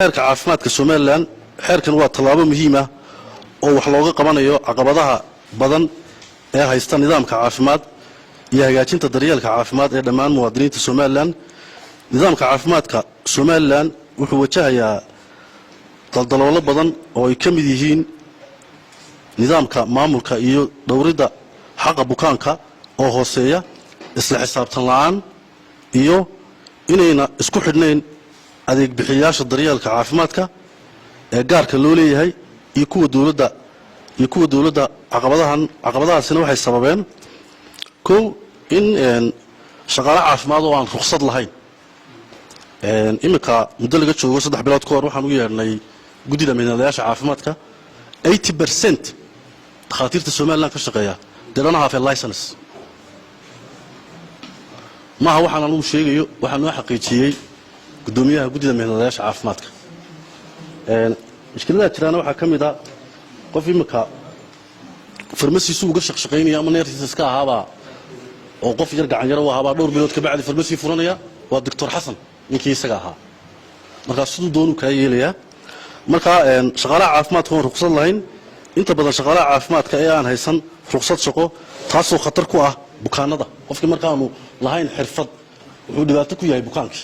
xeerka caafimaadka Soomaaliland xeerkan waa tallaabo muhiim ah oo wax looga qabanayo caqabadaha badan ee haysta nidaamka caafimaad iyo hagaajinta daryeelka caafimaad ee dhammaan muwaadiniinta Soomaaliland. nidaamka caafimaadka Soomaaliland wuxuu wajahayaa daldaloolo badan oo ay ka mid yihiin nidaamka maamulka iyo dhowridda xaqa bukaanka oo hooseeya, isla xisaabtan la'aan iyo inayna isku xidhnayn adeeg bixiyaasha daryeelka caafimaadka ee gaarka loo leeyahay iyo kuwa dawladda caqabadahaasina waxay sababeen in shaqaale caafimaad oo aan ruqsad lahayn imika muddo laga joogo 3 bilood ka hor waxaan u yeernay guddida mihnadayaasha caafimaadka 80% dhakhaatiirta Soomaaliland ka shaqeeya they don't have a license. maaha waxaan anigu sheegayo waxaan noo xaqiijiyay gudoomiyaha guddida mihnadayaasha caafimaadka. mushkilada jirana waxaa ka mid ah qof imika farmasi uga shaqeynaya ama neertiisa iska ahaaba oo qof yar gacan yar u ahaaba dhowr bilood ka bacdi farmasi furanaya waa Dr. Xasan ninkii isaga ahaa. marka sidoo doonu ka yeelaya marka shaqaalaha caafimaadka oo ruqsad lahayn inta badan shaqaalaha caafimaadka ee aan haysan ruqsad shaqo taasoo khatar ku ah bukaanada. qofkii marka aanu lahayn xirfad wuxuu dhibaato ku yahay bukaanka.